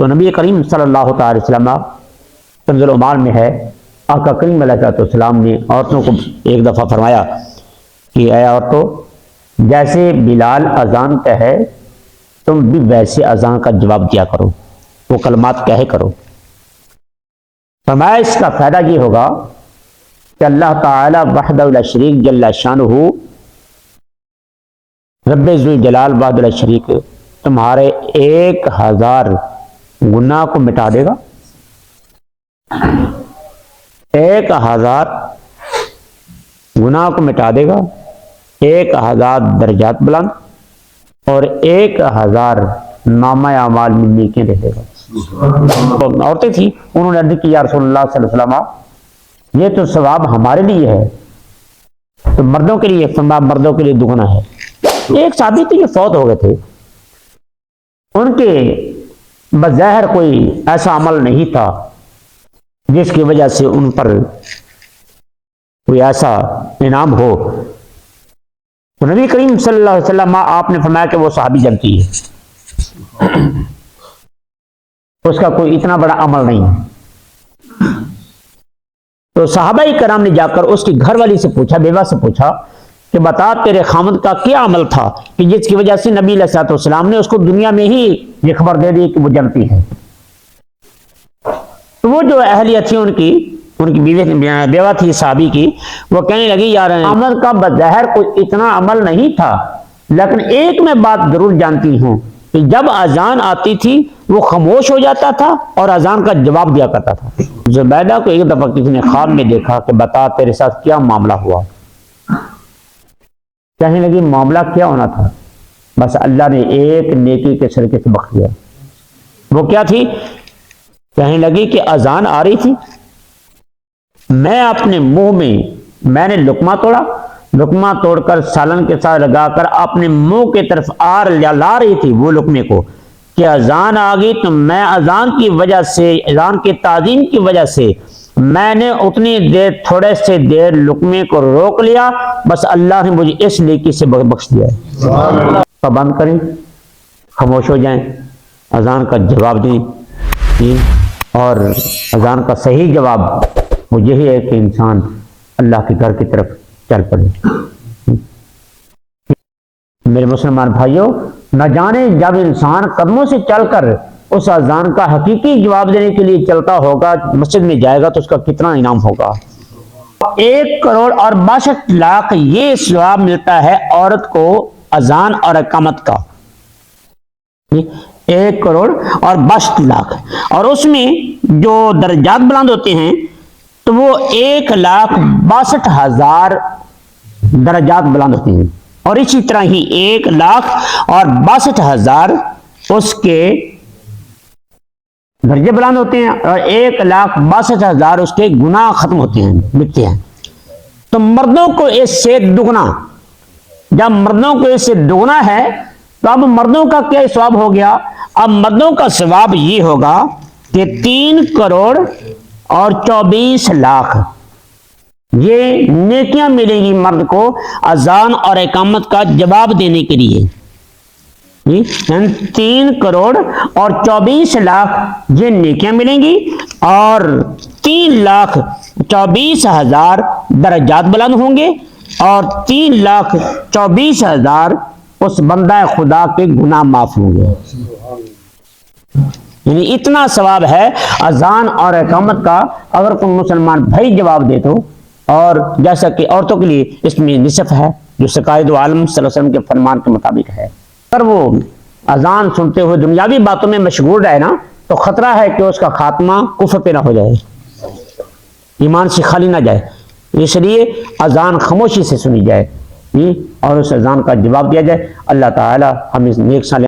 تو نبی کریم صلی اللہ تعالی وسلم کنز العمال میں ہے، آقا کریم علیہ السلام نے عورتوں کو ایک دفعہ فرمایا کہ اے عورتوں، جیسے بلال اذان کہے تم بھی ویسے اذان کا جواب دیا کرو، وہ کلمات کہے کرو۔ فرمایا اس کا فائدہ یہ ہوگا کہ اللہ تعالی وحدہ لا شریک جل شانہ، رب ذوالجلال وحدہ لا شریک تمہارے 1000 گناہ کو مٹا دے گا، 1000 گناہ کو مٹا دے گا، 1000 درجات بلند اور 1000 نامہ اعمال میں نیکیاں دے دے گا۔ عورتیں تھیں، انہوں نے عرض کی یا رسول اللہ صلی اللہ علیہ وسلم، یہ تو ثواب ہمارے لیے ہے تو مردوں کے لیے، فرمایا مردوں کے لیے دگنا ہے۔ ایک صحابی تھے، یہ فوت ہو گئے تھے، ان کے بظاہر کوئی ایسا عمل نہیں تھا جس کی وجہ سے ان پر کوئی ایسا انعام ہو، تو نبی کریم صلی اللہ علیہ وسلم آپ نے فرمایا کہ وہ صحابی جنتی ہے، اس کا کوئی اتنا بڑا عمل نہیں ہے۔ تو صحابہ کرام نے جا کر اس کی گھر والی سے پوچھا، بیوہ سے پوچھا کہ بتا تیرے خامد کا کیا عمل تھا کہ جس کی وجہ سے نبی علیہ السلام نے اس کو دنیا میں ہی یہ خبر دے دی کہ وہ جنتی ہے۔ تو وہ جو اہلیہ تھی ان کی بیوہ تھی صحابی کی، وہ کہنے لگی یار عمل کا بظاہر کوئی اتنا عمل نہیں تھا، لیکن ایک میں بات ضرور جانتی ہوں کہ جب اذان آتی تھی وہ خاموش ہو جاتا تھا اور اذان کا جواب دیا کرتا تھا۔ زبیدہ کو ایک دفعہ کسی نے خواب میں دیکھا کہ بتا تیرے ساتھ کیا معاملہ ہوا، کہنے لگی معاملہ کیا ہونا تھا، بس اللہ نے ایک نیکی کے صدقے سے بخش دیا۔ وہ کیا تھی؟ کہنے لگی کہ اذان آ رہی تھی، میں اپنے منہ میں نے لقمہ توڑا، لقمہ توڑ کر سالن کے ساتھ لگا کر اپنے منہ کے طرف لا رہی تھی وہ لقمے کو کہ اذان آ گئی، تو میں اذان کی وجہ سے، اذان کے تعظیم کی وجہ سے میں نے اتنی دیر تھوڑے سے دیر لقمے کو روک لیا، بس اللہ نے مجھے اس نیکی سے بخش دیا ہے۔ پابند کریں، خاموش ہو جائیں، اذان کا جواب دیں، اور اذان کا صحیح جواب وہ یہی ہے کہ انسان اللہ کے گھر کی طرف چل پڑے۔ میرے مسلمان بھائیوں، نہ جانے جب انسان قدموں سے چل کر اس اذان کا حقیقی جواب دینے کے لیے چلتا ہوگا، مسجد میں جائے گا تو اس کا کتنا انعام ہوگا۔ 1,62,00,000 یہ ثواب ملتا ہے عورت کو اذان اور اقامت کا، 1,62,00,000، اور اس میں جو درجات بلند ہوتے ہیں تو وہ 1,62,000 درجات بلند ہوتے ہیں، اور اسی طرح ہی 1,62,000 اس کے درجے بلند ہوتے ہیں، اور 1,62,000 اس کے گناہ ختم ہوتے ہیں، مٹتے ہیں۔ تو مردوں کو اس سے دگنا، جب مردوں کو اس سے دگنا ہے تو اب مردوں کا کیا ثواب ہو گیا؟ اب مردوں کا ثواب یہ ہوگا کہ 3,24,00,000 یہ نیکیاں ملیں گی مرد کو اذان اور اقامت کا جواب دینے کے لیے۔ 3,24,00,000 یہ نیکیاں ملیں گی، اور 3,24,000 درجات بلند ہوں گے، اور 3,24,000 اس بندہ خدا کے گناہ معاف ہوں گے۔ یعنی اتنا ثواب ہے اذان اور اقامت کا، اگر کوئی مسلمان بھائی جواب دے تو۔ اور جیسا کہ عورتوں کے لیے اس میں نصف ہے، جو سقائد عالم صلی اللہ علیہ وسلم کے فرمان کے مطابق ہے۔ اگر وہ اذان سنتے ہوئے دنیاوی باتوں میں مشغول رہے نا، تو خطرہ ہے کہ اس کا خاتمہ کفر پہ نہ ہو جائے، ایمان سے خالی نہ جائے۔ اس لیے اذان خاموشی سے سنی جائے اور اس اذان کا جواب دیا جائے۔ اللہ تعالی ہم اس نیک صالح